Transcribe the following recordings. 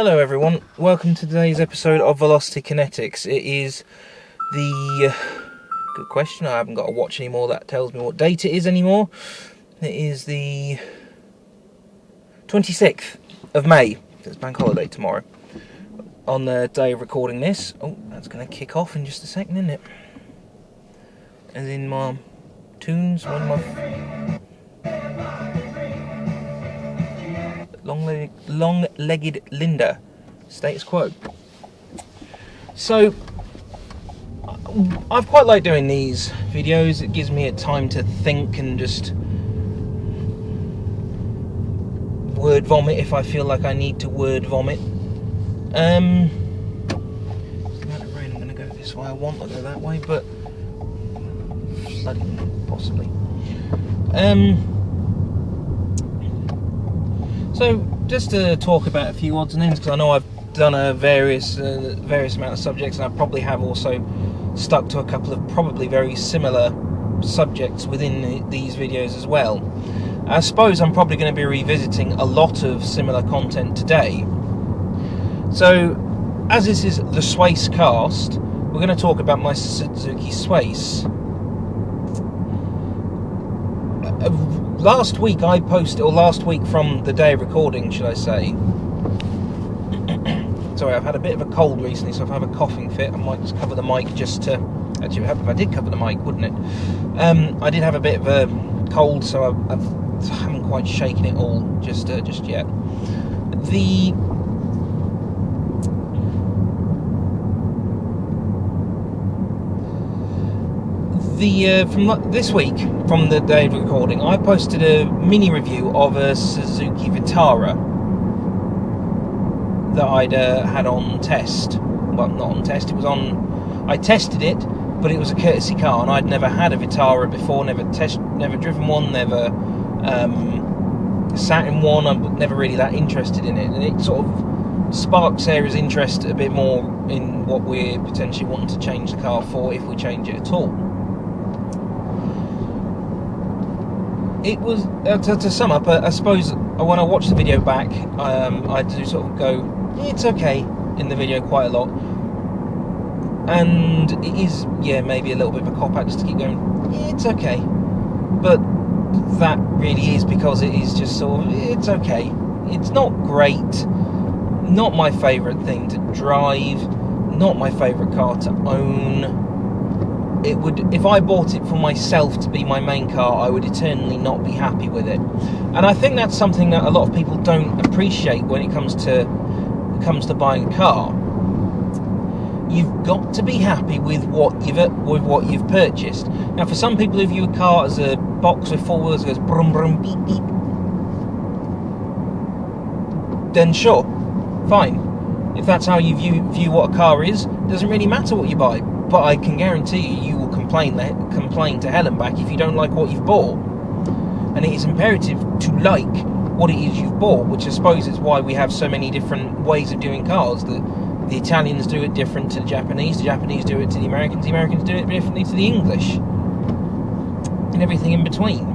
Hello everyone, welcome to today's episode of Velocity Kinetics. It is the... good question, I haven't got a watch anymore that tells me what date it is anymore. It is the 26th of May. It's bank holiday tomorrow. On the day of recording this. Oh, that's going to kick off in just a second, isn't it? As in my tunes, one of my... long-legged Linda, status quo. So, I've quite liked doing these videos. It gives me a time to think and just word vomit if I feel like I need to word vomit. It's about to rain. I'm going to go this way. I want to go that way, but flooding possibly. So, just to talk about a few odds and ends, because I know I've done a various amount of subjects, and I probably have also stuck to a couple of probably very similar subjects within these videos as well. I suppose I'm probably going to be revisiting a lot of similar content today. So, as this is the Swacecast, we're going to talk about my Suzuki Swace. Last week I posted, or last week from the day of recording, should I say. Sorry, I've had a bit of a cold recently, so if I have a coughing fit, I might just cover the mic just to... Actually, if I did cover the mic, wouldn't it? I did have a bit of a cold, so I haven't quite shaken it all just yet. From this week, from the day of recording, I posted a mini review of a Suzuki Vitara that I'd had on test. Well, not on test, it was on... I tested it, but it was a courtesy car, and I'd never had a Vitara before, never driven one, never sat in one. I'm never really that interested in it, and it sort of sparked Sarah's interest a bit more in what we're potentially wanting to change the car for, if we change it at all. It was, to sum up, I suppose when I watched the video back, I do sort of go, it's okay, in the video quite a lot. And it is, yeah, maybe a little bit of a cop-out just to keep going, it's okay. But that really is because it is just sort of, it's okay. It's not great, not my favourite thing to drive, not my favourite car to own. It would, if I bought it for myself to be my main car, I would eternally not be happy with it. And I think that's something that a lot of people don't appreciate when it comes to buying a car. You've got to be happy with what you've purchased. Now, for some people who view a car as a box with four wheels that goes brum brum beep beep, then sure, fine. If that's how you view what a car is, it doesn't really matter what you buy. But I can guarantee you will complain to hell and back if you don't like what you've bought. And it is imperative to like what it is you've bought, which I suppose is why we have so many different ways of doing cars. The Italians do it different to the Japanese do it to the Americans do it differently to the English. And everything in between.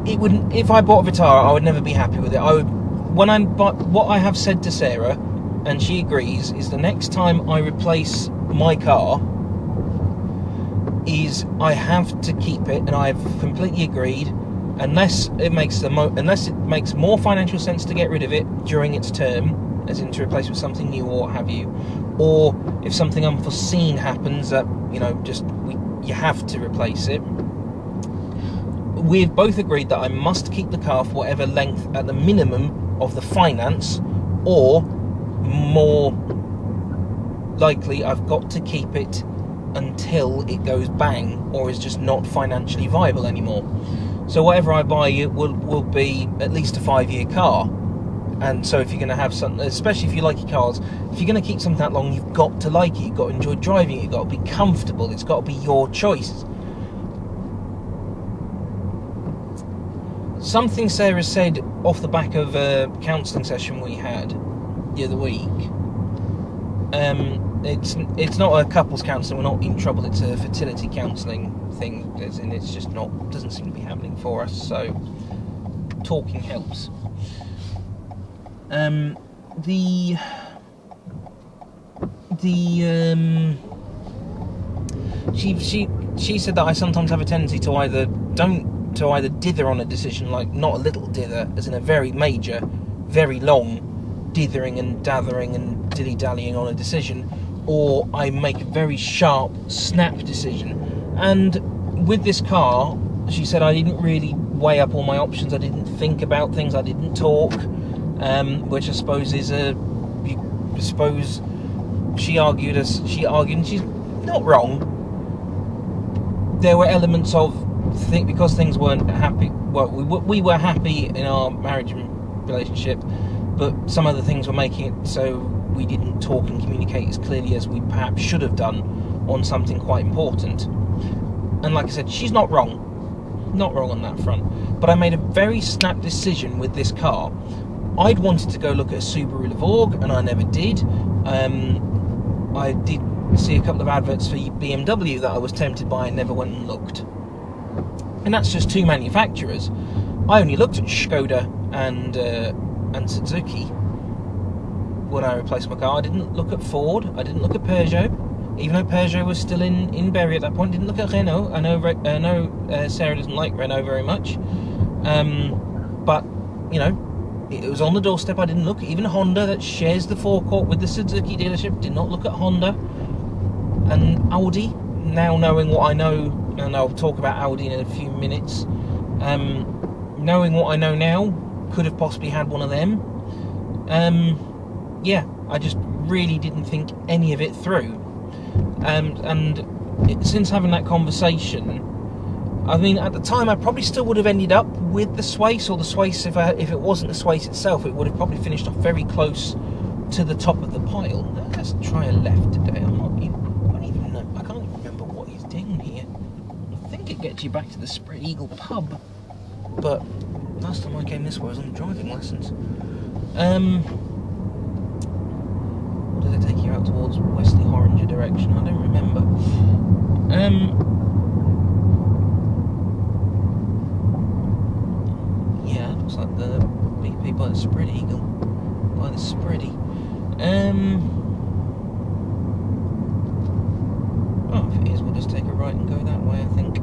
It wouldn't, if I bought a Vitara, I would never be happy with it. What I have said to Sarah, and she agrees, is the next time I replace my car, is I have to keep it, and I've completely agreed, unless it makes more financial sense to get rid of it during its term, as in to replace with something new or what have you, or if something unforeseen happens that, you have to replace it. We've both agreed that I must keep the car for whatever length at the minimum of the finance, or more likely I've got to keep it until it goes bang or is just not financially viable anymore. So whatever I buy, it will be at least a 5-year car. And so if you're going to have something, especially if you like your cars, if you're going to keep something that long, you've got to like it, you've got to enjoy driving it, you've got to be comfortable, it's got to be your choice. Something Sarah said off the back of a counselling session we had the other week it's not a couples counselling. We're not in trouble. It's a fertility counselling thing, as in it's just not, doesn't seem to be happening for us. So talking helps. She said that I sometimes have a tendency to either dither on a decision, like not a little dither, as in a very major, very long dithering and dathering and dilly-dallying on a decision, or I make a very sharp, snap decision. And with this car, she said I didn't really weigh up all my options, I didn't think about things, I didn't talk, which I suppose is she argued, and she's not wrong. There were elements of because things weren't happy. Well, we were happy in our marriage and relationship, but some other things were making it so we didn't talk and communicate as clearly as we perhaps should have done on something quite important. And like I said, she's not wrong on that front. But I made a very snap decision with this car. I'd wanted to go look at a Subaru Levorg, and I never did. I did see a couple of adverts for BMW that I was tempted by and never went and looked. And that's just two manufacturers. I only looked at Skoda and Suzuki when I replaced my car. I didn't look at Ford, I didn't look at Peugeot, even though Peugeot was still in Bury at that point. Didn't look at Renault. I know Sarah doesn't like Renault very much, but you know, it was on the doorstep. I didn't look at even Honda, that shares the forecourt with the Suzuki dealership. Did not look at Honda. And Audi, now knowing what I know, and I'll talk about Audi in a few minutes, knowing what I know now, could have possibly had one of them. Yeah, I just really didn't think any of it through. Since having that conversation, I mean, at the time I probably still would have ended up with the Swace, or the Swace, if it wasn't the Swace itself, it would have probably finished off very close to the top of the pile. Let's try a left today. I don't even know. I can't even remember what he's doing here. I think it gets you back to the Spread Eagle pub, but last time I came this way I was on driving lessons. Or did it take you out towards Wesley Horinger direction? I don't remember. Yeah, looks like the BP by the Spread Eagle, by the Spready. Oh, if it is, we'll just take a right and go that way, I think.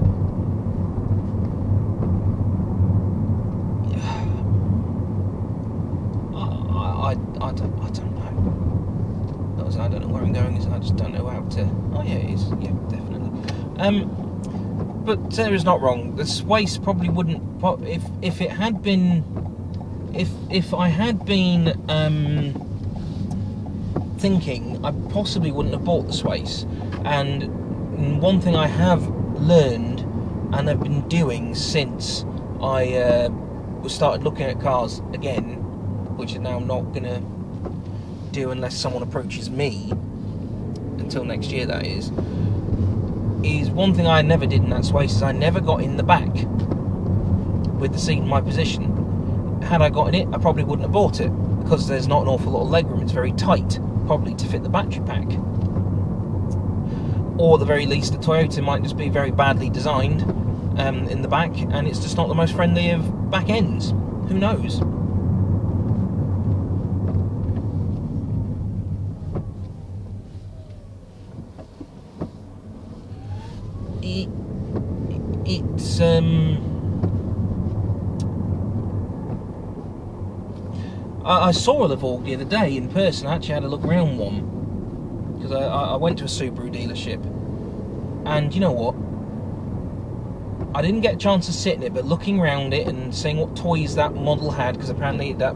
I don't know. I don't know where I'm going. I just don't know how to. Oh yeah, it is. Yeah, definitely. But Sarah's not wrong. The Swace probably wouldn't. If it had been, if I had been thinking, I possibly wouldn't have bought the Swace. And one thing I have learned and have been doing since I started looking at cars again, which is now not going to do unless someone approaches me, until next year that is one thing I never did in that Swace is I never got in the back with the seat in my position. Had I got in it, I probably wouldn't have bought it, because there's not an awful lot of legroom. It's very tight, probably to fit the battery pack. Or at the very least, the Toyota might just be very badly designed in the back, and it's just not the most friendly of back ends. Who knows? I saw a Levorg the other day in person. I actually had a look around one, because I went to a Subaru dealership, and you know what? I didn't get a chance to sit in it, but looking around it and seeing what toys that model had, because apparently that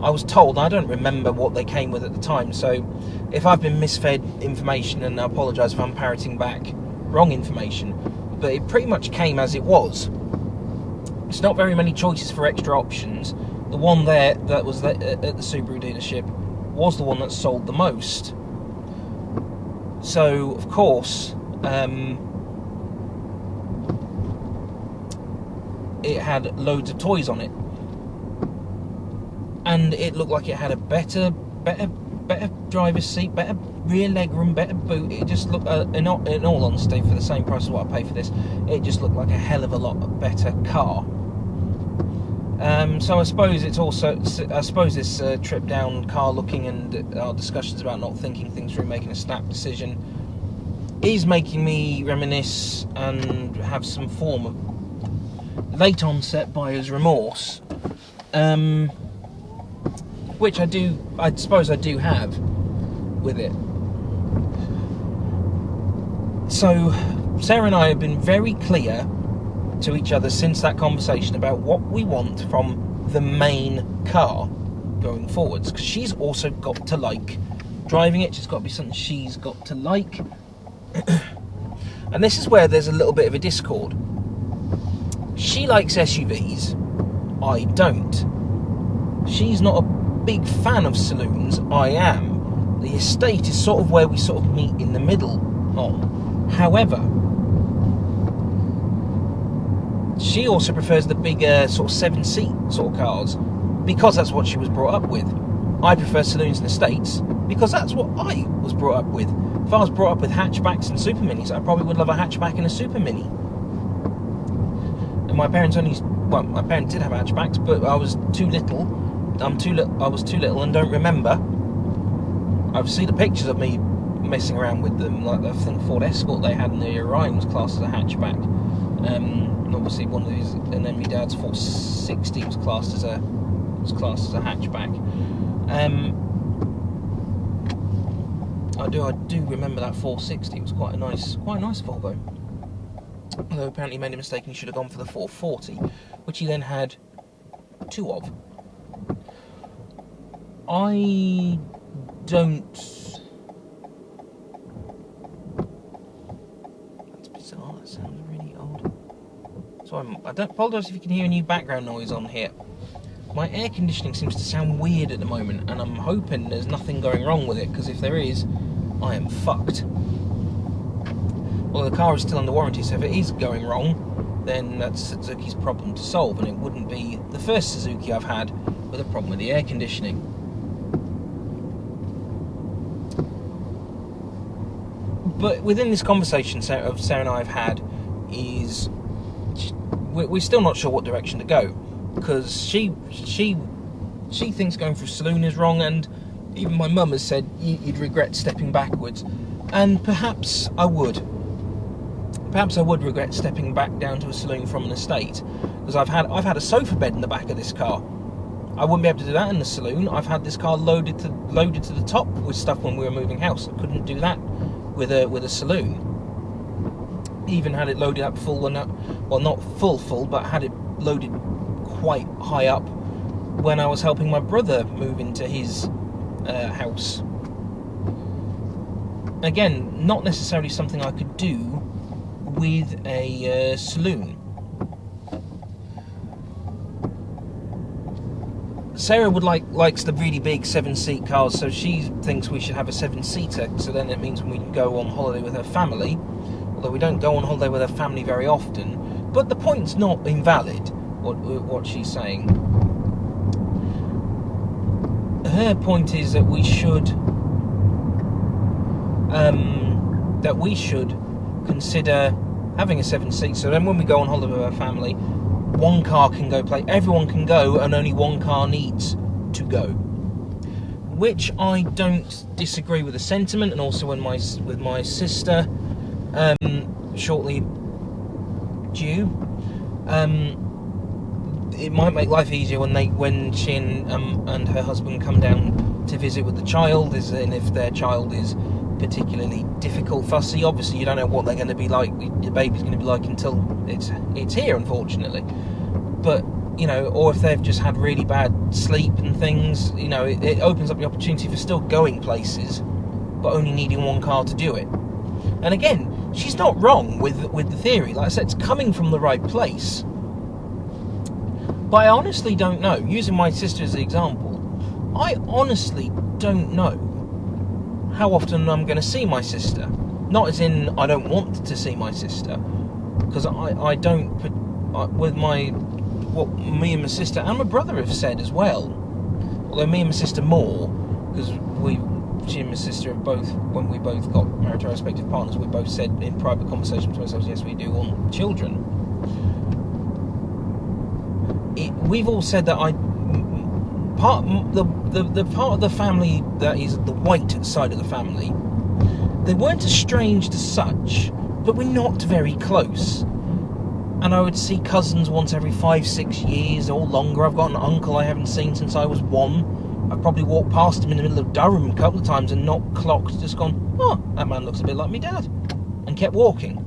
I was told, I don't remember what they came with at the time, so if I've been misfed information, and I apologise if I'm parroting back wrong information, but it pretty much came as it was. It's not very many choices for extra options. The one there that was at the Subaru dealership was the one that sold the most. So, of course, it had loads of toys on it. And it looked like it had a better better driver's seat, better rear leg room, better boot. It just looked, in all honesty, for the same price as what I pay for this, it just looked like a hell of a lot better car. So I suppose it's also, this trip down car looking and our discussions about not thinking things through, making a snap decision, is making me reminisce and have some form of late onset buyer's remorse, which I suppose I do have with it. So Sarah and I have been very clear to each other since that conversation about what we want from the main car going forwards, because she's also got to like driving it. She's got to be something she's got to like. And this is where there's a little bit of a discord. She likes SUVs, I don't. She's not a big fan of saloons, I am. The estate is sort of where we sort of meet in the middle on. However, she also prefers the bigger sort of 7-seat sort of cars, because that's what she was brought up with. I prefer saloons and estates because that's what I was brought up with. If I was brought up with hatchbacks and super minis, I probably would love a hatchback and a super mini. And my parents did have hatchbacks, but I was too little. I was too little and don't remember. I've seen the pictures of me messing around with them, like I think Ford Escort they had in the Orion was classed as a hatchback. And obviously one of these, and then my dad's 460 was classed as a hatchback. I do remember that 460. It was quite a nice Volvo. Although apparently he made a mistake and he should have gone for the 440, which he then had 2 of. I don't. That's bizarre. That sounds really odd. So I don't apologise if you can hear any background noise on here. My air conditioning seems to sound weird at the moment, and I'm hoping there's nothing going wrong with it, because if there is, I am fucked. Well, the car is still under warranty, so if it is going wrong, then that's Suzuki's problem to solve, and it wouldn't be the first Suzuki I've had with a problem with the air conditioning. But within this conversation Sarah and I have had, is we're still not sure what direction to go, because she thinks going for a saloon is wrong, and even my mum has said you'd regret stepping backwards, and perhaps I would regret stepping back down to a saloon from an estate, because I've had a sofa bed in the back of this car. I wouldn't be able to do that in the saloon. I've had this car loaded to the top with stuff when we were moving house. I couldn't do that with a saloon. Even had it loaded up full, not full, but had it loaded quite high up when I was helping my brother move into his house. Again, not necessarily something I could do with a saloon. Sarah likes the really big 7-seat cars, so she thinks we should have a 7-seater, so then it means we can go on holiday with her family, although we don't go on holiday with her family very often. But the point's not invalid, what she's saying. Her point is that we should consider having a 7-seat, so then when we go on holiday with our family, one car can go play, everyone can go, and only one car needs to go. Which I don't disagree with the sentiment, and also with my sister, shortly due. It might make life easier when she and her husband come down to visit with the child, and if their child is particularly difficult, fussy. Obviously, you don't know what they're going to be like. Your baby's going to be like until it's here, unfortunately. But or if they've just had really bad sleep and things, it opens up the opportunity for still going places, but only needing one car to do it. And again, she's not wrong with the theory. Like I said, it's coming from the right place. But I honestly don't know. Using my sister as the example, I honestly don't know how often I'm going to see my sister. Not as in I don't want to see my sister, because I don't. With what me and my sister and my brother have said as well. Although me and my sister more, because she and my sister have both, when we both got married to our respective partners, we both said in private conversation to ourselves, yes, we do want children. We've all said that the part of the family that is the white side of the family, they weren't estranged as such, but we're not very close. And I would see cousins once every 5-6 years or longer. I've got an uncle I haven't seen since I was 1. I've probably walked past him in the middle of Durham a couple of times and not clocked, just gone, oh, that man looks a bit like me dad, and kept walking.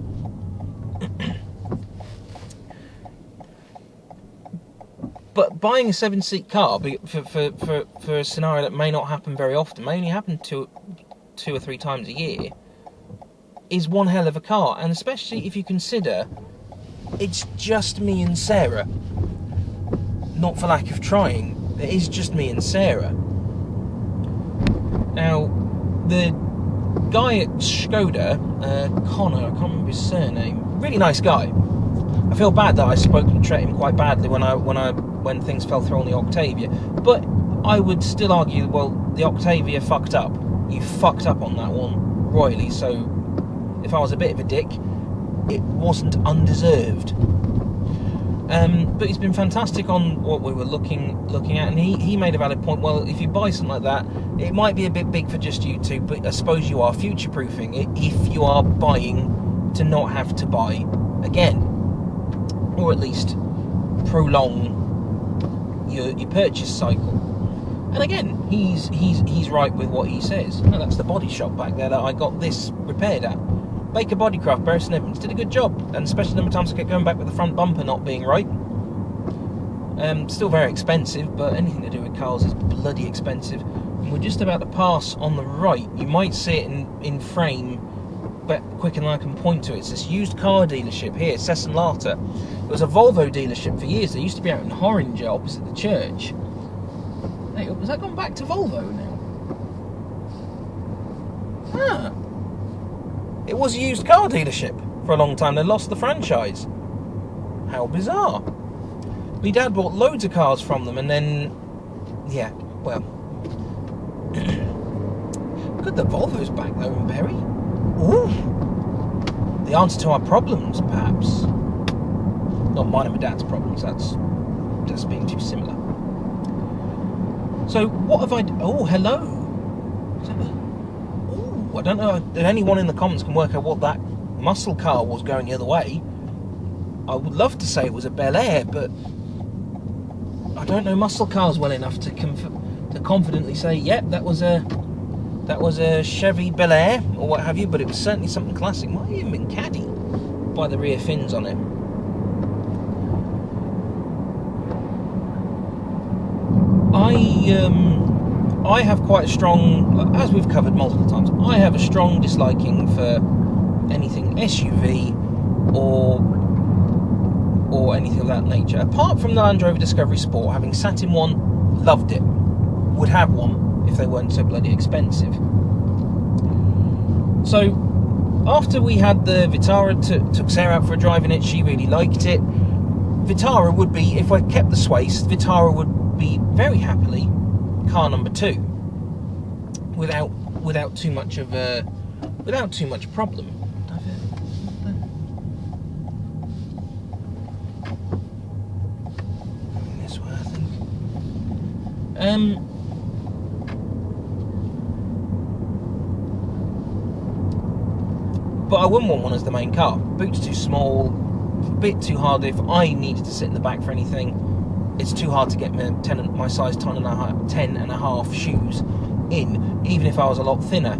But buying a 7-seat car for a scenario that may not happen very often, may only happen two or three times a year, is one hell of a car. And especially if you consider it's just me and Sarah. Not for lack of trying, it is just me and Sarah. Now, the guy at Skoda, Connor, I can't remember his surname, really nice guy. I feel bad that I spoke and treated him quite badly when things fell through on the Octavia, but I would still argue, well, the Octavia fucked up. You fucked up on that one royally, so if I was a bit of a dick, it wasn't undeserved. But he's been fantastic on what we were looking at, and he made a valid point. Well, if you buy something like that, it might be a bit big for just you two, but I suppose you are future-proofing it if you are buying to not have to buy again, or at least prolong your purchase cycle. And again, he's right with what he says. No, that's the body shop back there that I got this repaired at. Baker Bodycraft, Bury St Edmunds, did a good job, and especially the number of times I kept going back with the front bumper not being right. Still very expensive, but anything to do with cars is bloody expensive. And we're just about to pass on the right. You might see it in frame, but quicker than I can point to it. It's this used car dealership here, Sessenlata. It was a Volvo dealership for years. They used to be out in Horringer, opposite the church. Hey, has that gone back to Volvo now? Ah. It was a used car dealership for a long time. They lost the franchise. How bizarre. My dad bought loads of cars from them, and then, yeah, well, good, the Volvo's back though in Bury. Ooh, the answer to our problems, perhaps. Not mine and my dad's problems. That's just being too similar. So what have I? Oh, hello. I don't know if anyone in the comments can work out what that muscle car was going the other way. I would love to say it was a Bel Air, but I don't know muscle cars well enough to confidently say, yep, that was a Chevy Bel Air or what have you. But it was certainly something classic. Might have even been Caddy by the rear fins on it. I have quite a strong, as we've covered multiple times, I have a strong disliking for anything SUV or anything of that nature. Apart from the Land Rover Discovery Sport, having sat in one, loved it. Would have one if they weren't so bloody expensive. So, after we had the Vitara, took Sarah out for a drive in it, she really liked it. Vitara would be, if I kept the Swace, Vitara would be very happily car number 2, without too much problem. This way, I think. But I wouldn't want one as the main car. Boot's too small, a bit too hard. If I needed to sit in the back for anything, it's too hard to get my size 10 and a half shoes in. Even if I was a lot thinner,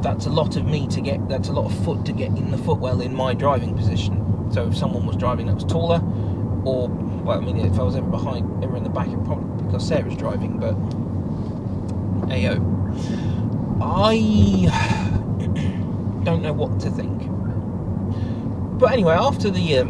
that's a lot of me to get. That's a lot of foot to get in the footwell in my driving position. So if someone was driving that was taller, or well, I mean, if I was ever in the back, it probably because Sarah's driving. But ayo, I don't know what to think. But anyway, after the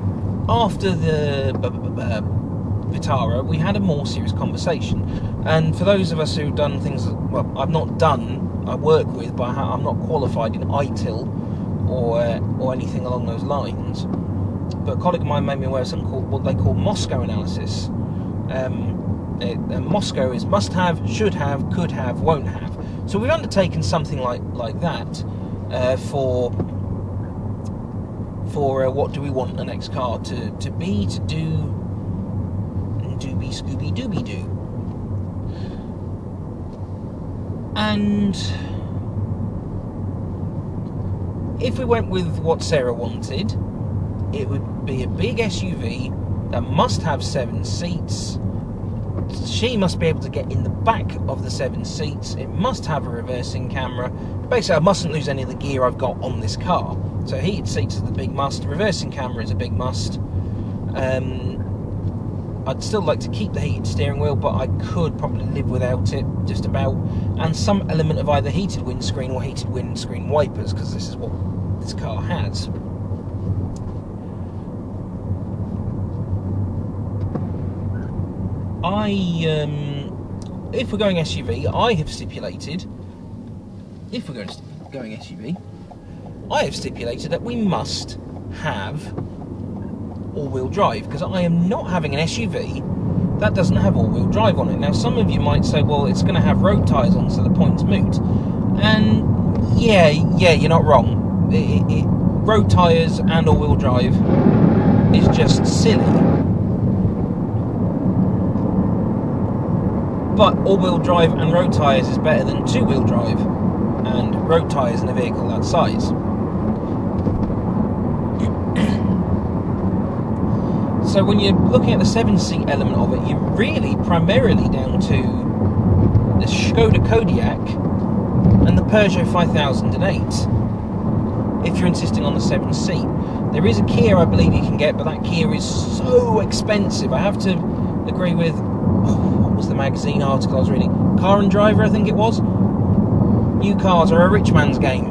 Vitara, we had a more serious conversation. And for those of us who've done things, well, I've not done, I work with, but I'm not qualified in ITIL or anything along those lines. But a colleague of mine made me aware of something called what they call Moscow analysis. Moscow is must have, should have, could have, won't have. So we've undertaken something like that for what do we want the next car to be, to do, and doobie scooby dooby doo. And if we went with what Sarah wanted, it would be a big SUV that must have 7 seats. She must be able to get in the back of the 7 seats. It must have a reversing camera. Basically, I mustn't lose any of the gear I've got on this car. So heated seats is the big must. Reversing camera is a big must. I'd still like to keep the heated steering wheel, but I could probably live without it, just about. And some element of either heated windscreen or heated windscreen wipers, because this is what this car has. If we're going SUV, I have stipulated, if we're going SUV, I have stipulated that we must have all-wheel drive, because I am not having an SUV that doesn't have all-wheel drive on it. Now, some of you might say, well, it's going to have road tyres on, so the point's moot. And yeah, you're not wrong. Road tyres and all-wheel drive is just silly. But all-wheel drive and road tyres is better than two-wheel drive and road tyres in a vehicle that size. So when you're looking at the 7-seat element of it, you're really primarily down to the Skoda Kodiaq and the Peugeot 5008. If you're insisting on the 7-seat, there is a Kia I believe you can get, but that Kia is so expensive. I have to agree with, what was the magazine article I was reading? Car and Driver, I think it was. New cars are a rich man's game,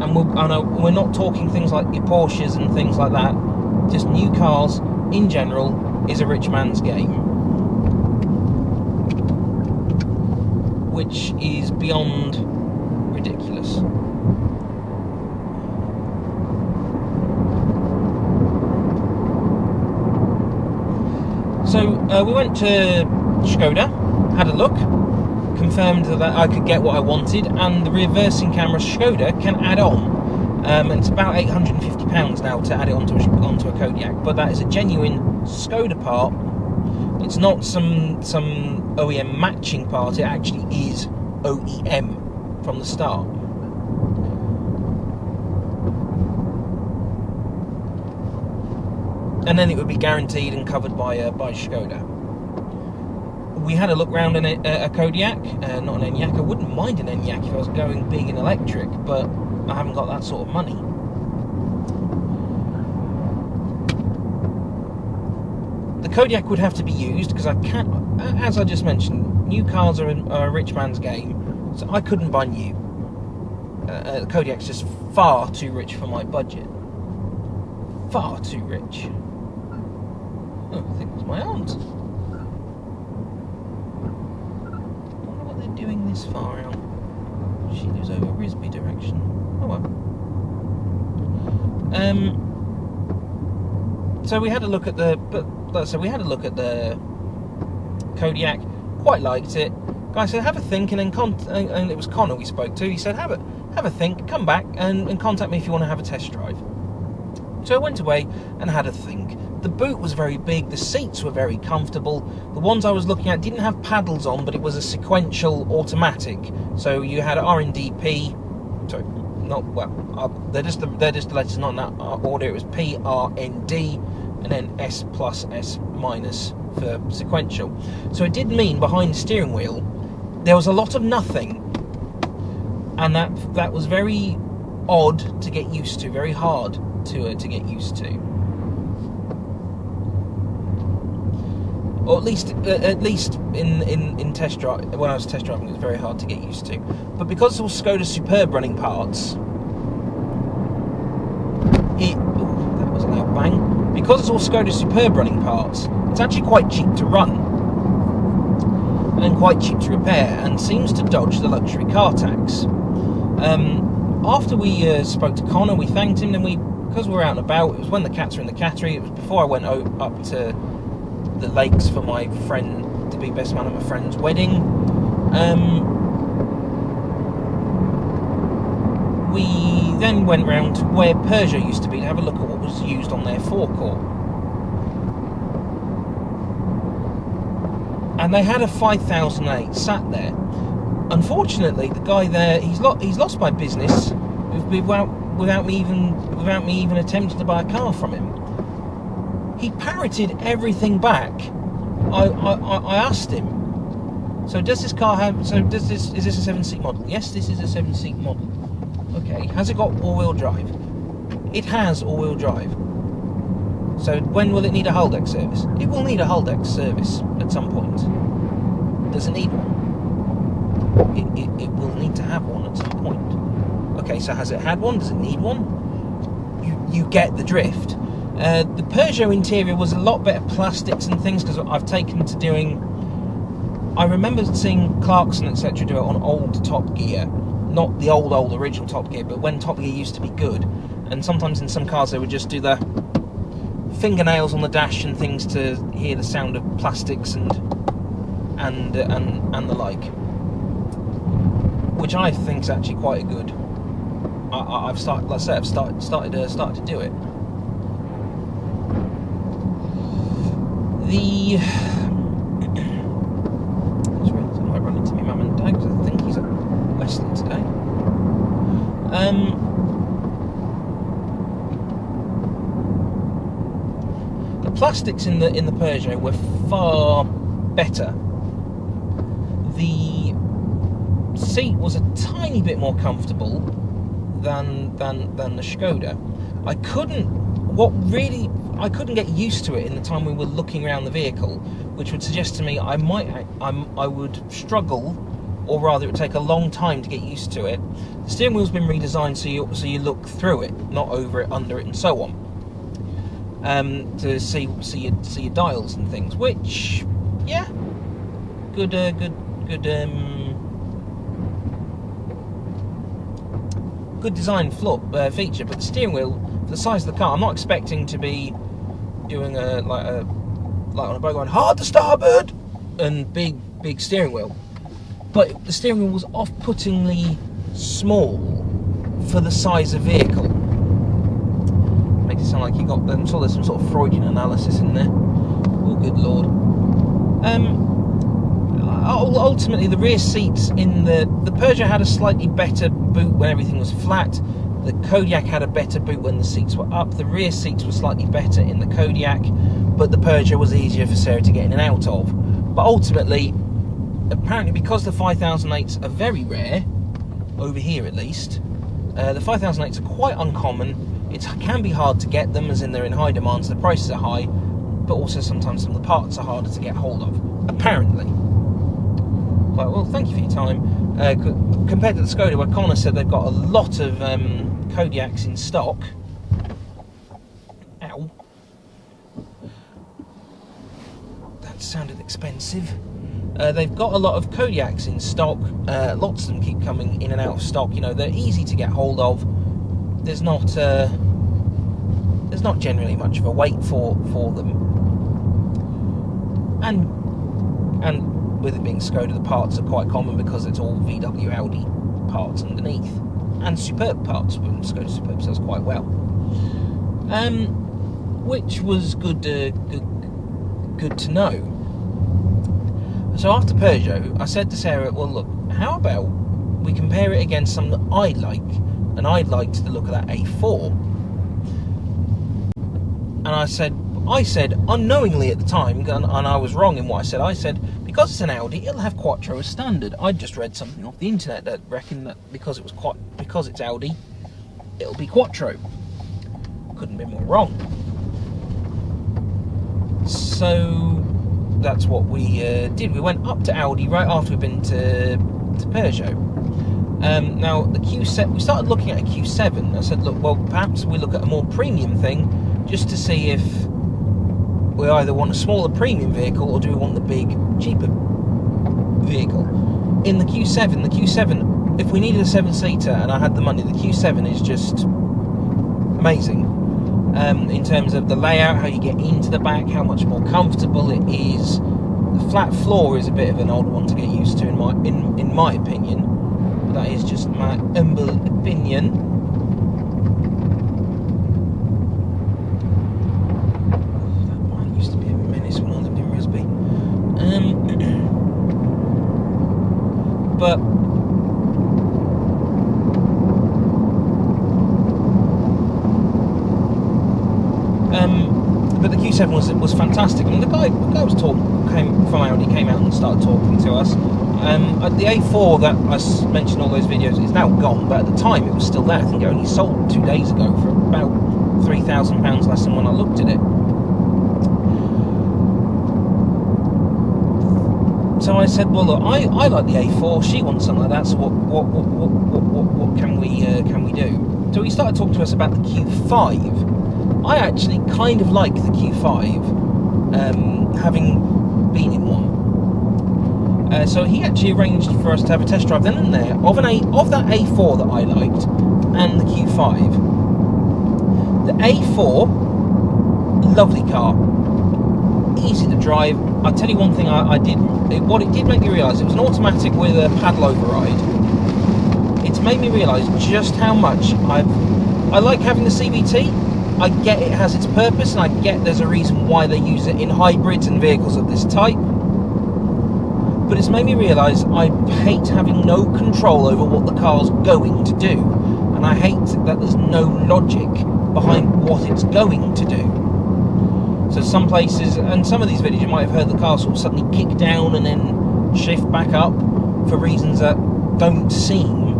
and we're not talking things like your Porsches and things like that. Just new cars in general is a rich man's game, which is beyond ridiculous. So we went to Skoda, had a look, confirmed that I could get what I wanted, and the reversing camera Skoda can add on. It's about £850 now to add it onto a Kodiaq, but that is a genuine Skoda part. It's not some OEM matching part, it actually is OEM from the start. And then it would be guaranteed and covered by Skoda. We had a look round in a Kodiaq, not an Enyaq. I wouldn't mind an Enyaq if I was going big and electric, but I haven't got that sort of money. The Kodiaq would have to be used because I can't, as I just mentioned, new cars are a rich man's game, so I couldn't buy new. The Kodiaq's just far too rich for my budget. Far too rich. Oh, I think it was my aunt. I wonder what they're doing this far out. She lives over Risby direction. Oh well. So we had a look at the Kodiaq. Quite liked it. Guy said, have a think, and then and it was Connor we spoke to. He said, have a think, come back and contact me if you want to have a test drive. So I went away and had a think. The boot was very big, the seats were very comfortable. The ones I was looking at didn't have paddles on, but it was a sequential automatic. So you had RNDP, sorry, not, well, they're just the letters, not in that order. It was PRND and then S plus S minus for sequential. So it did mean behind the steering wheel there was a lot of nothing, and that was very odd to get used to, very hard to get used to, or at least in test drive, when I was test driving, it was very hard to get used to. But because it's all Skoda Superb running parts, that was a loud bang. Because it's all Skoda Superb running parts, it's actually quite cheap to run and quite cheap to repair, and seems to dodge the luxury car tax. After we spoke to Connor, we thanked him, and because we were out and about, it was when the cats were in the cattery, it was before I went up to the lakes for my friend, to be best man at my friend's wedding. we then went round to where Peugeot used to be to have a look at what was used on their forecourt. And they had a 5008 sat there. Unfortunately, the guy there, he's lost my business without me even attempting to buy a car from him. He parroted everything back. I asked him, so does this car have? Is this a 7-seat model? Yes, this is a 7-seat model. Okay, has it got all-wheel drive? It has all-wheel drive. So when will it need a hull deck service? It will need a hull deck service at some point. Does it need one? It will need to have one at some point. Okay, so has it had one? Does it need one? You get the drift. The Peugeot interior was a lot better plastics and things, because I've taken to doing... I remember seeing Clarkson, etc. do it on old Top Gear. Not the old original Top Gear, but when Top Gear used to be good. And sometimes in some cars they would just do the fingernails on the dash and things to hear the sound of plastics and the like, which I think is actually quite a good. I've started to do it. I run into my mum and dad because I think he's at Westland today. The plastics in the Peugeot were far better. The seat was a tiny bit more comfortable than the Skoda. I couldn't get used to it in the time we were looking around the vehicle, which would suggest to me I would struggle, or rather it would take a long time to get used to it. The steering wheel's been redesigned so you look through it, not over it, under it, and so on, to see your dials and things. Which, yeah, good design feature. But the steering wheel, for the size of the car, I'm not expecting to be doing like on a boat going hard to starboard and big steering wheel. But the steering wheel was off-puttingly small for the size of vehicle. Makes it sound like you got them. So there's some sort of Freudian analysis in there. Oh, good lord. Ultimately, the rear seats in the Peugeot had a slightly better boot when everything was flat. The Kodiaq had a better boot when the seats were up. The rear seats were slightly better in the Kodiaq, but the Peugeot was easier for Sarah to get in and out of. But ultimately, apparently because the 5008s are very rare, over here at least, the 5008s are quite uncommon. It can be hard to get them, as in they're in high demand, so the prices are high, but also sometimes some of the parts are harder to get hold of, apparently. Well, thank you for your time. Compared to the Skoda, where Connor said they've got a lot of Kodiaqs in stock. Ow. That sounded expensive. They've got a lot of Kodiaqs in stock. Lots of them keep coming in and out of stock. You know, they're easy to get hold of. There's not generally much of a wait for them. And with it being Skoda, the parts are quite common because it's all VW Audi parts underneath, and Superb parts. Skoda Superb sells quite well, which was good to know. So after Peugeot, I said to Sarah, well, look, how about we compare it against some that I like, and I liked the look of that A4. And I said unknowingly at the time, and I was wrong in what I said, because it's an Audi, it'll have Quattro as standard. I'd just read something off the internet that reckoned that because it's Audi, it'll be Quattro. Couldn't be more wrong. So that's what we did. We went up to Audi right after we'd been to Peugeot. Now the Q7, we started looking at a Q7. I said, look, well, perhaps we look at a more premium thing, just to see if we either want a smaller premium vehicle or do we want the big, cheaper vehicle. In the Q7, if we needed a 7-seater and I had the money, the Q7 is just amazing. In terms of the layout, how you get into the back, how much more comfortable it is. The flat floor is a bit of an odd one to get used to, in my opinion. but that is just my humble opinion. That might used to be a menace when I lived in Risby. But the Q7 was fantastic. I mean, the guy was came from Audi, came out and started talking to us. The A4 that I mentioned in all those videos is now gone, but at the time it was still there. I think it only sold 2 days ago for about £3,000 less than when I looked at it. So I said, well, look, I like the A4. She wants something like that. So what can we do? So he started talking to us about the Q5. I actually kind of like the Q5, having been in one. So he actually arranged for us to have a test drive then and there of that A4 that I liked and the Q5. The A4, lovely car, easy to drive. I'll tell you one thing what it did make me realise, it was an automatic with a paddle override. It's made me realise just how much I like having the CVT. I get it has its purpose, and I get there's a reason why they use it in hybrids and vehicles of this type. But it's made me realise I hate having no control over what the car's going to do. And I hate that there's no logic behind what it's going to do. So some places, and some of these videos, you might have heard the car sort of suddenly kick down and then shift back up for reasons that don't seem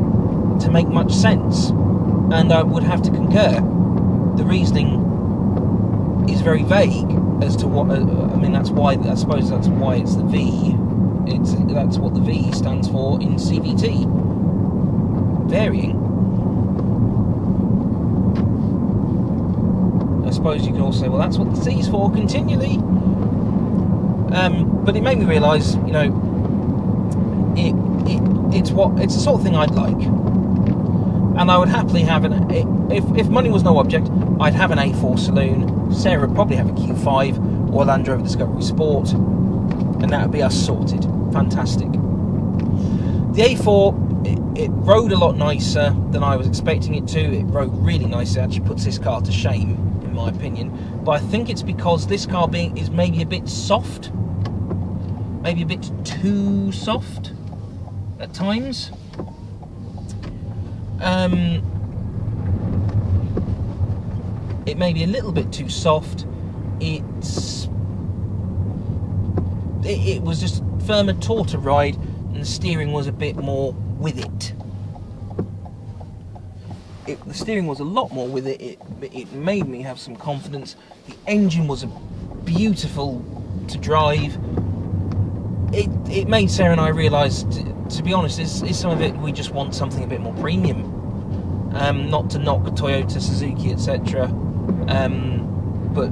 to make much sense. And I would have to concur. The reasoning is very vague as to what. I mean, that's why. I suppose that's why it's the V. That's what the V stands for in CVT. Varying. I suppose you could also say, well, that's what the C is for, continually. But it made me realise, you know, it's the sort of thing I'd like. And I would happily have if money was no object, I'd have an A4 saloon. Sarah would probably have a Q5 or Land Rover Discovery Sport, and that would be us sorted. Fantastic. The A4, it rode a lot nicer than I was expecting it to. It rode really nice. It actually puts this car to shame, in my opinion. But I think it's because this car is maybe a bit soft, maybe a bit too soft at times. It may be a little bit too soft. It was just firmer, tauter ride, and the steering was a bit more with it. The steering was a lot more with it. It made me have some confidence. The engine was beautiful to drive. It made Sarah and I realise, to be honest, is some of it we just want something a bit more premium. Not to knock Toyota, Suzuki, etc. But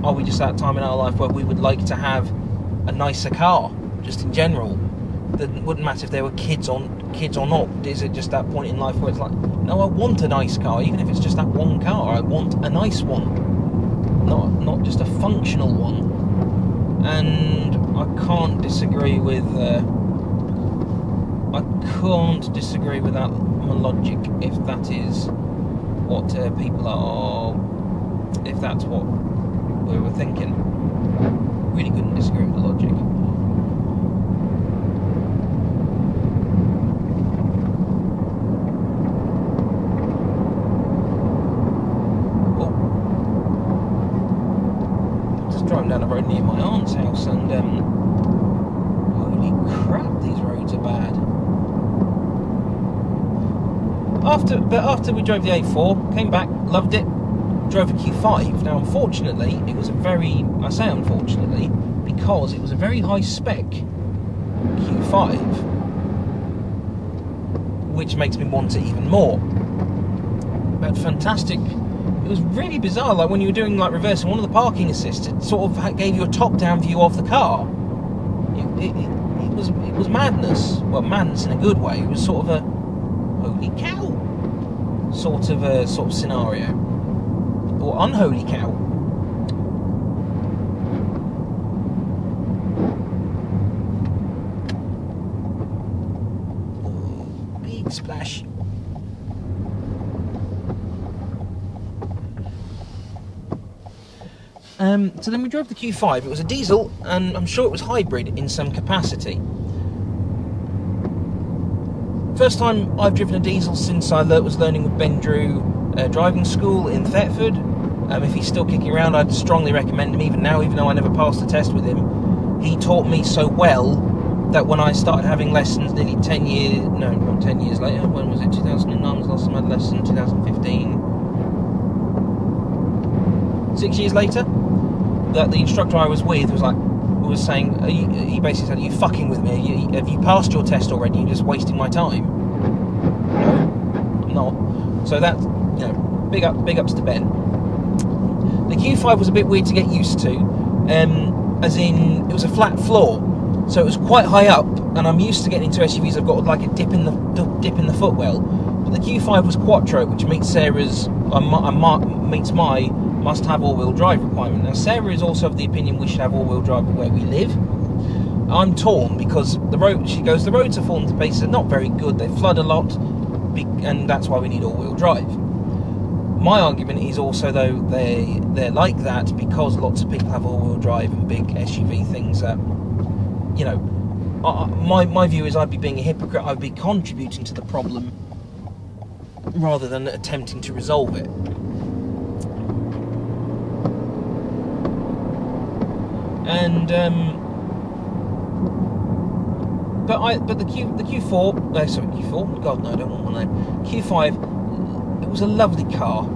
are we just at that time in our life where we would like to have a nicer car, just in general? That wouldn't matter if there were kids or not. Is it just that point in life where it's like, no, I want a nice car, even if it's just that one car. I want a nice one, not just a functional one. And I can't disagree with that logic, if that is what people are, if that's what we were thinking. Really couldn't disagree with the logic. Oh, just driving down the road near my aunt's house, and holy crap, these roads are bad. After we drove the A4, came back, loved it, drove a Q5. Now, unfortunately, it was I say unfortunately, because it was a very high spec Q5, which makes me want it even more. But fantastic. It was really bizarre, like when you were doing like reversing, one of the parking assists, it sort of gave you a top-down view of the car. It was madness. Well, madness in a good way. It was sort of a holy cow sort of scenario, or unholy cow. Splash. So then we drove the Q5. It was a diesel, and I'm sure it was hybrid in some capacity. First time I've driven a diesel since I was learning with Ben Drew driving school in Thetford. If he's still kicking around, I'd strongly recommend him even now, even though I never passed the test with him. He taught me so well that when I started having lessons nearly 10 years, no, not 10 years later, when was it? 2009 was the last time I had a lesson, 2015. 6 years later, that the instructor I was with was saying, he basically said, "Are you fucking with me? Have you passed your test already? You're just wasting my time." No, I'm not. So that, big ups to Ben. The Q5 was a bit weird to get used to, as in it was a flat floor, so it was quite high up, and I'm used to getting into SUVs. I've got like a dip in the footwell, but the Q5 was Quattro, which meets Sarah's, meets my must-have all-wheel drive requirement. Now, Sarah is also of the opinion we should have all-wheel drive where we live. I'm torn because the roads are falling to pieces. They're not very good. They flood a lot, and that's why we need all-wheel drive. My argument is also, though, they're like that because lots of people have all-wheel drive and big SUV things that, my view is I'd be being a hypocrite. I'd be contributing to the problem rather than attempting to resolve it. And but the Q4, sorry, Q4. God no, I don't want one name. Q5. It was a lovely car,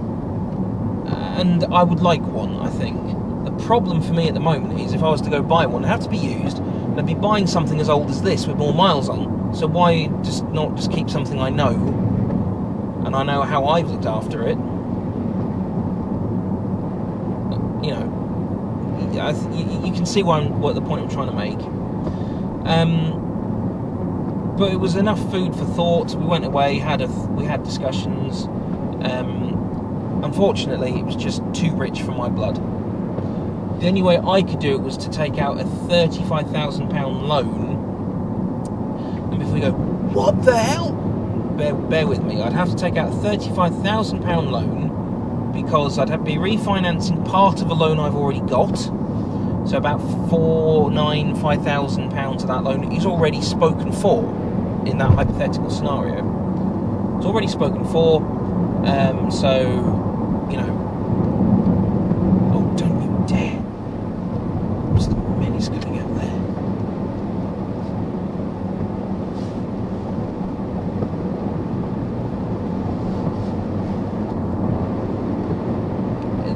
and I would like one. I think the problem for me at the moment is if I was to go buy one, it'd have to be used, and I'd be buying something as old as this with more miles on. So why not just keep something I know, and I know how I've looked after it. You can see what the point I'm trying to make. But it was enough food for thought. We went away, we had discussions. Unfortunately, it was just too rich for my blood. The only way I could do it was to take out a £35,000 loan. And if we go, what the hell? Bear with me. I'd have to take out a £35,000 loan because I'd have to be refinancing part of a loan I've already got. So about £5,000 of that loan is already spoken for in that hypothetical scenario. It's already spoken for, oh, don't you dare. What's the menace coming out there?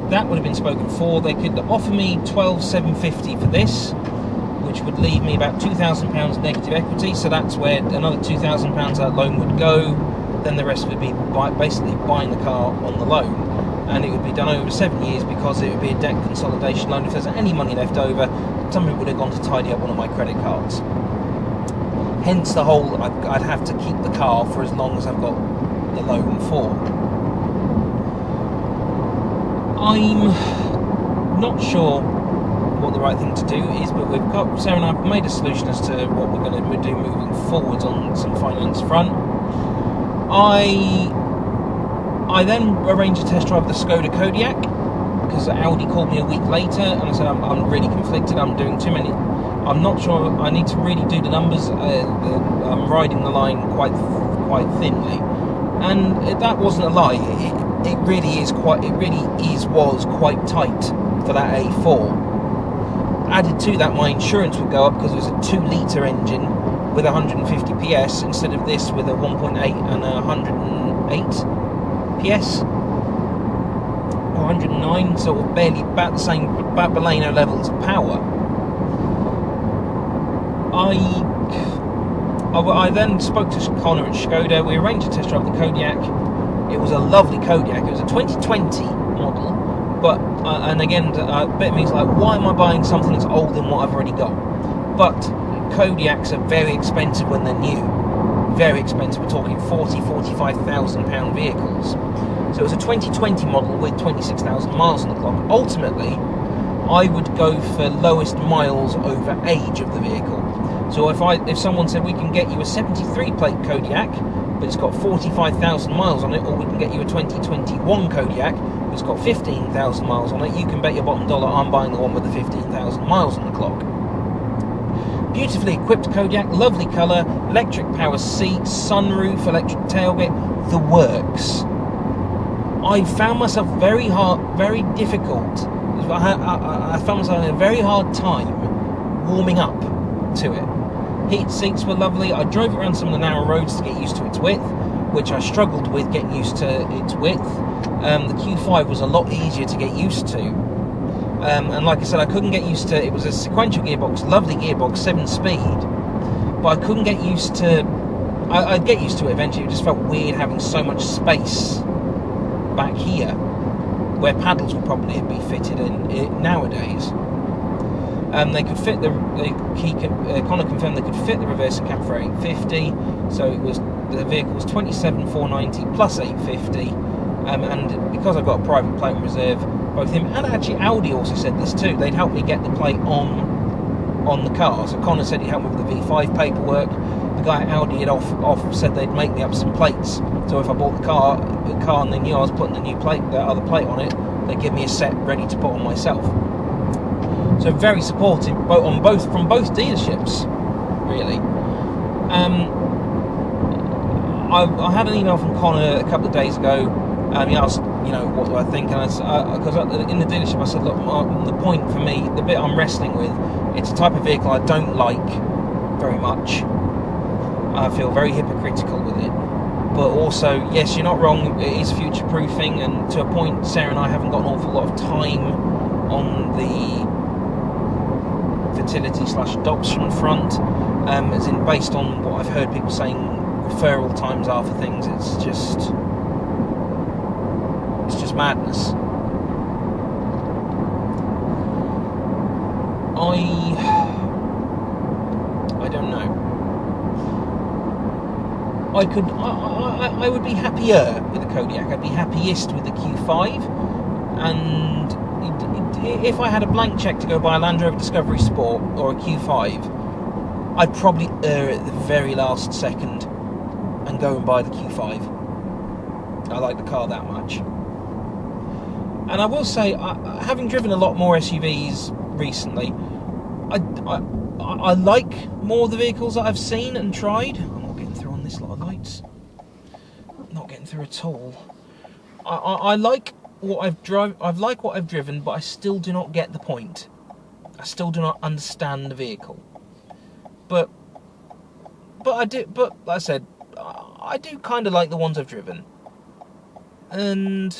That would have been spoken for. They could offer me £12,750 for this, which would leave me about £2,000 negative equity. So that's where another £2,000 that loan would go. Then the rest would be basically buying the car on the loan, and it would be done over 7 years because it would be a debt consolidation loan. If there's any money left over, somebody would have gone to tidy up one of my credit cards. Hence the whole I'd have to keep the car for as long as I've got the loan for. I'm not sure what the right thing to do is, but Sarah and I have made a solution as to what we're going to do moving forwards on some finance front. I then arranged a test drive of the Skoda Kodiaq because Audi called me a week later, and I said I'm really conflicted. I'm doing too many. I'm not sure. I need to really do the numbers. I'm riding the line quite thinly, and that wasn't a lie. It really was quite tight for that A4. Added to that, my insurance would go up because it was a 2-litre engine with 150 PS instead of this with a 1.8 and a 108 PS or 109, sort of barely about the same, about Baleno levels of power. I then spoke to Connor at Skoda. We arranged a test drive of the Kodiaq. It was a lovely Kodiaq. It was a 2020 model, but and again, a bit of me is like, why am I buying something that's older than what I've already got? But Kodiaqs are very expensive when they're new. Very expensive. We're talking £40,000–45,000 vehicles. So it was a 2020 model with 26,000 miles on the clock. Ultimately, I would go for lowest miles over age of the vehicle. So if someone said we can get you a 73 plate Kodiaq, but it's got 45,000 miles on it, or we can get you a 2021 Kodiaq, it's got 15,000 miles on it. You can bet your bottom dollar I'm buying the one with the 15,000 miles on the clock. Beautifully equipped Kodiaq, lovely colour, electric power seats, sunroof, electric tailgate, the works. I found myself very difficult. I found myself having a very hard time warming up to it. Heated seats were lovely. I drove it around some of the narrow roads to get used to its width, which I struggled with getting used to its width. The Q5 was a lot easier to get used to. And like I said, I couldn't get used to it. It was a sequential gearbox, lovely gearbox, 7-speed. But I couldn't get used to... I'd get used to it eventually. It just felt weird having so much space back here, where paddles would probably be fitted in nowadays. They could fit Connor confirmed they could fit the reversing cab for 850. So the vehicle was 27,490 plus 850. And because I've got a private plate in reserve, both him and actually Audi also said this too. They'd help me get the plate on the car. So Connor said he'd help me with the V5 paperwork. The guy at Audi had off said they'd make me up some plates. So if I bought the car and they knew I was putting the other plate on it, they'd give me a set ready to put on myself. So very supportive, from both dealerships, really. I had an email from Connor a couple of days ago. He asked, what do I think? And because in the dealership I said, look, the point for me, the bit I'm wrestling with, it's a type of vehicle I don't like very much. I feel very hypocritical with it. But also, yes, you're not wrong, it is future-proofing, and to a point, Sarah and I haven't got an awful lot of time on the fertility/adoption front, as in based on what I've heard people saying referral times are for things. It's just madness. I don't know. I would be happier with the Kodiaq. I'd be happiest with the Q5, and if I had a blank check to go buy a Land Rover Discovery Sport or a Q5, I'd probably err at the very last second and go and buy the Q5. I like the car that much. And I will say, having driven a lot more SUVs recently, I like more of the vehicles that I've seen and tried. I'm not getting through on this lot of lights. Not getting through at all. I like what I've driven, but I still do not get the point. I still do not understand the vehicle. But like I said, I do kind of like the ones I've driven. And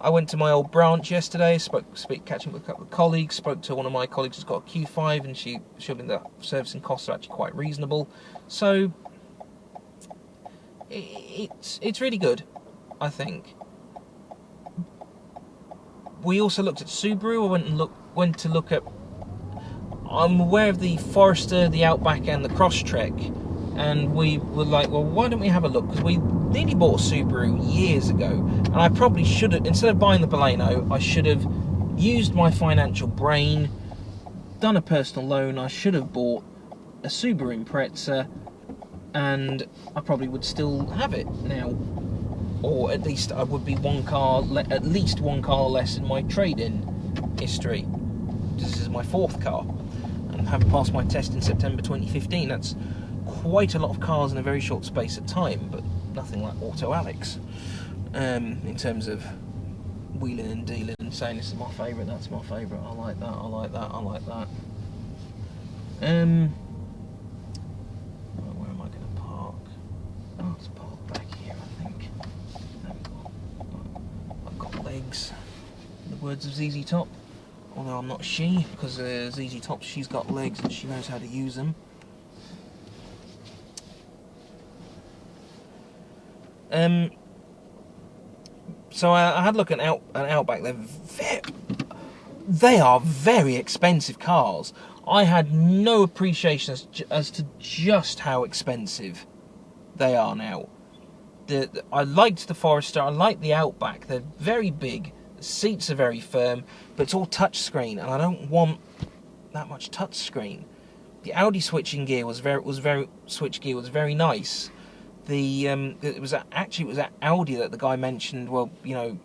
I went to my old branch yesterday, catching up with a couple of colleagues, spoke to one of my colleagues who's got a Q5, and she showed me that servicing costs are actually quite reasonable. So it's really good, I think. We also looked at Subaru. I went to look at. I'm aware of the Forester, the Outback, and the Crosstrek, and we were like, well, why don't we have a look? Because we nearly bought a Subaru years ago, and I probably should have, instead of buying the Baleno, I should have used my financial brain, done a personal loan. I should have bought a Subaru Impreza, and I probably would still have it now. Or at least I would be at least one car less in my trade-in history. This is my 4th car, and having passed my test in September 2015, that's quite a lot of cars in a very short space of time, but nothing like Auto Alex in terms of wheeling and dealing and saying this is my favourite, that's my favourite, I like that, I like that, I like that. Where am I going to park? Oh, it's parked back here, I think. There we go. I've got legs, in the words of ZZ Top, although I'm not she, because ZZ Top, she's got legs and she knows how to use them. So I had a look at an Outback. They are very expensive cars. I had no appreciation as to just how expensive they are now. I liked the Forester. I liked the Outback. They're very big. The seats are very firm, but it's all touchscreen, and I don't want that much touchscreen. The Audi switching gear was very nice. it was at Audi that the guy mentioned, well, you know,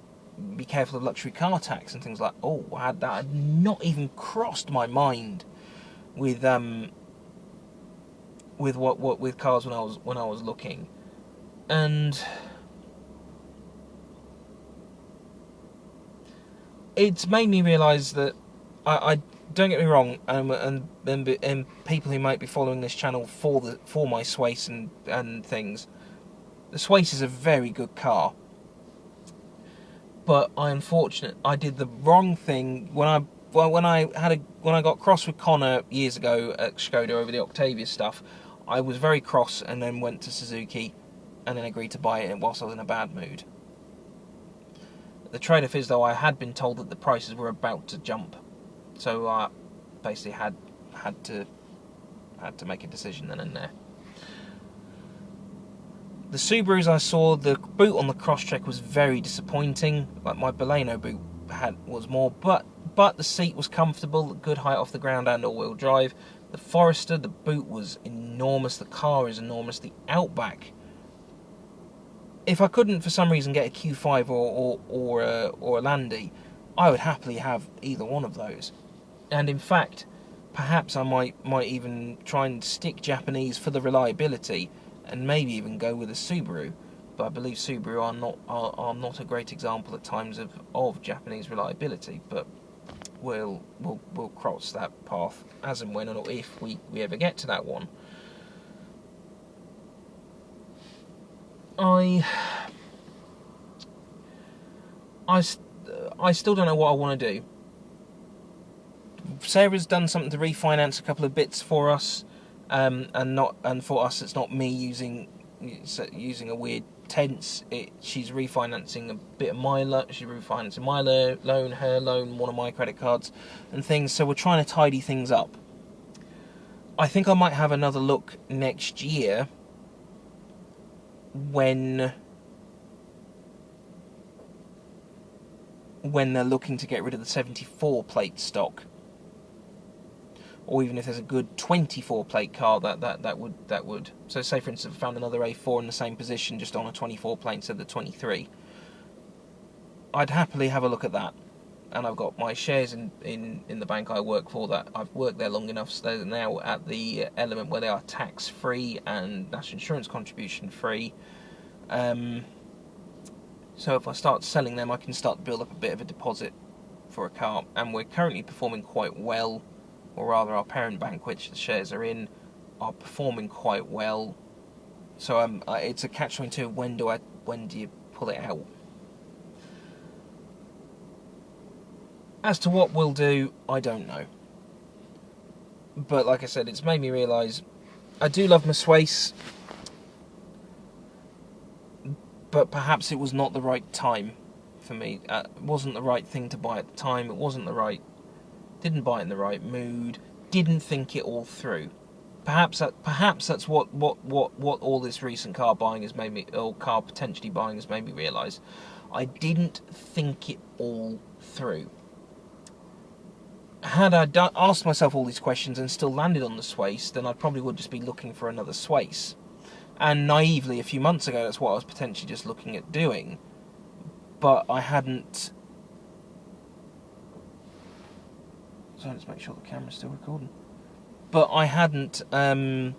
be careful of luxury car tax and things like. Oh, that had not even crossed my mind with with cars when I was looking, and it's made me realise that I don't get me wrong, and people who might be following this channel for my Swace and things, the Swace is a very good car, but I'm unfortunate. I did the wrong thing when I got cross with Connor years ago at Skoda over the Octavia stuff. I was very cross and then went to Suzuki, and then agreed to buy it whilst I was in a bad mood. The trade-off is, though, I had been told that the prices were about to jump, so I basically had to make a decision then and there. The Subarus I saw, the boot on the Crosstrek was very disappointing. Like my Baleno boot was more, but the seat was comfortable, good height off the ground, and all-wheel drive. The Forester, the boot was enormous. The car is enormous. The Outback, if I couldn't for some reason get a Q5 or a Landy, I would happily have either one of those. And in fact, perhaps I might even try and stick Japanese for the reliability, and maybe even go with a Subaru. But I believe Subaru are not a great example at times of Japanese reliability. But we'll cross that path as and when, or if we ever get to that one. I still don't know what I want to do. Sarah's done something to refinance a couple of bits for us, and for us it's not me using a weird tense. She's refinancing a bit of my loan. She's refinancing my loan, her loan, one of my credit cards, and things. So we're trying to tidy things up. I think I might have another look next year when they're looking to get rid of the 74 plate stock, or even if there's a good 24 plate car that would. So say for instance I found another A4 in the same position, just on a 24 plate instead of the 23, I'd happily have a look at that. And I've got my shares in the bank I work for, that I've worked there long enough, so they're now at the element where they are tax free and national insurance contribution free. So if I start selling them, I can start to build up a bit of a deposit for a car. And we're currently performing quite well, or rather our parent bank, which the shares are in, are performing quite well. So it's a catch-22. When do you pull it out? As to what we'll do, I don't know. But like I said, it's made me realise I do love my Swace, but perhaps it was not the right time for me. It wasn't the right thing to buy at the time. It wasn't didn't buy it in the right mood. Didn't think it all through. Perhaps that's what all this recent car buying has made me, or car potentially buying has made me realise. I didn't think it all through. Had I asked myself all these questions and still landed on the Swace, then I probably would just be looking for another Swace. And naively, a few months ago, that's what I was potentially just looking at doing. But I hadn't... So let's make sure the camera's still recording. But I hadn't I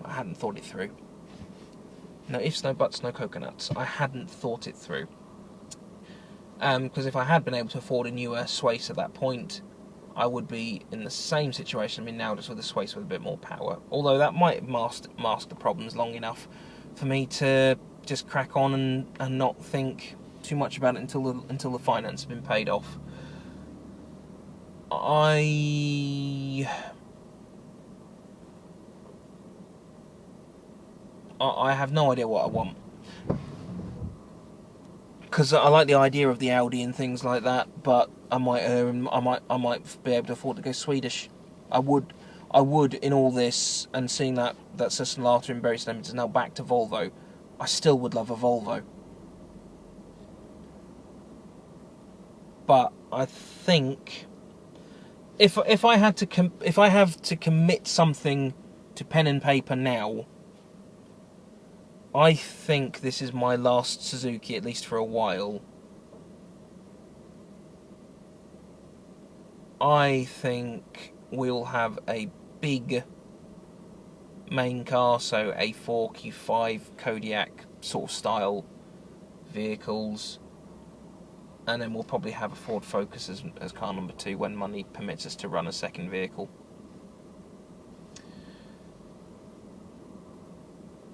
hadn't thought it through. No ifs, no buts, no coconuts. I hadn't thought it through. Because if I had been able to afford a newer Swace at that point, I would be in the same situation I'm in now, just with a Swace with a bit more power. Although that might mask the problems long enough for me to just crack on and not think too much about it until the finance has been paid off. I have no idea what I want. Because I like the idea of the Audi and things like that, but I might be able to afford to go Swedish. I would in all this, and seeing that Cessna Lata in Bury St is now back to Volvo, I still would love a Volvo. But I think if I have to commit something to pen and paper now, I think this is my last Suzuki, at least for a while. I think we'll have a big main car, so a 4Q5 Kodiaq sort of style vehicles, and then we'll probably have a Ford Focus as car number 2 when money permits us to run a second vehicle.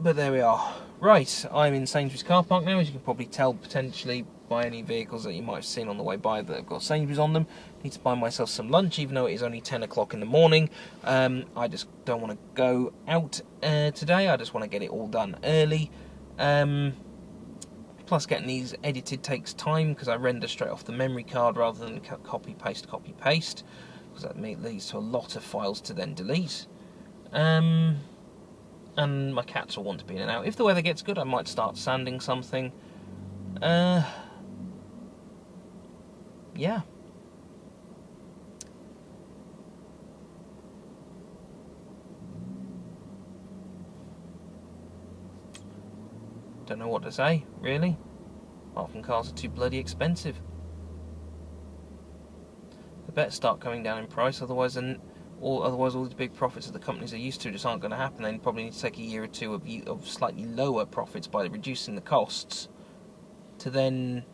But there we are. Right, I'm in Sainsbury's car park now, as you can probably tell potentially by any vehicles that you might have seen on the way by that have got Sainsbury's on them. Need to buy myself some lunch, even though it is only 10 o'clock in the morning. I just don't want to go out today. I just want to get it all done early. Plus, getting these edited takes time because I render straight off the memory card rather than copy paste, because that leads to a lot of files to then delete. And my cats will want to be in and out. If the weather gets good, I might start sanding something. Yeah. Don't know what to say, really. Apart from cars are too bloody expensive. They better start coming down in price, otherwise all these big profits that the companies are used to just aren't going to happen. They probably need to take a year or two of slightly lower profits by reducing the costs to then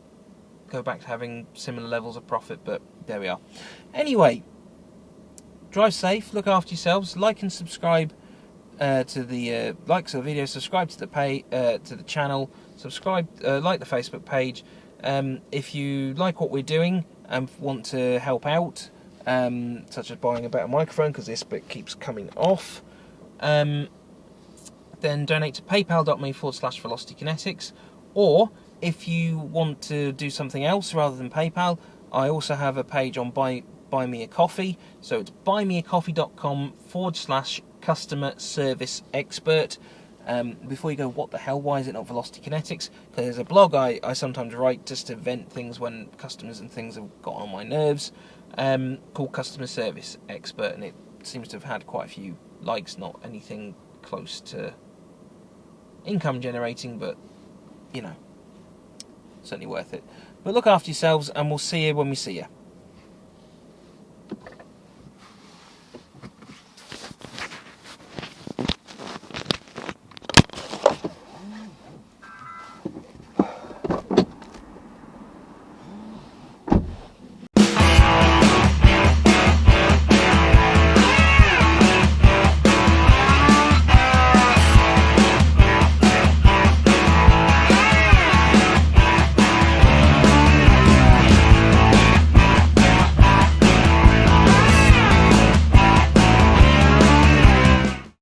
go back to having similar levels of profit, but there we are. Anyway, drive safe, look after yourselves, like and subscribe to the likes of the video, subscribe to the channel, subscribe, like the Facebook page. If you like what we're doing and want to help out, such as buying a better microphone because this bit keeps coming off, then donate to paypal.me/velocitykinetics. Or if you want to do something else rather than PayPal, I also have a page on Buy Me a Coffee. So it's buymeacoffee.com/customer service expert. Before you go, what the hell, why is it not Velocity Kinetics? Because there's a blog I sometimes write just to vent things when customers and things have gotten on my nerves, called Customer Service Expert, and it seems to have had quite a few likes, not anything close to income generating, but you know, certainly worth it. But look after yourselves, and we'll see you when we see you.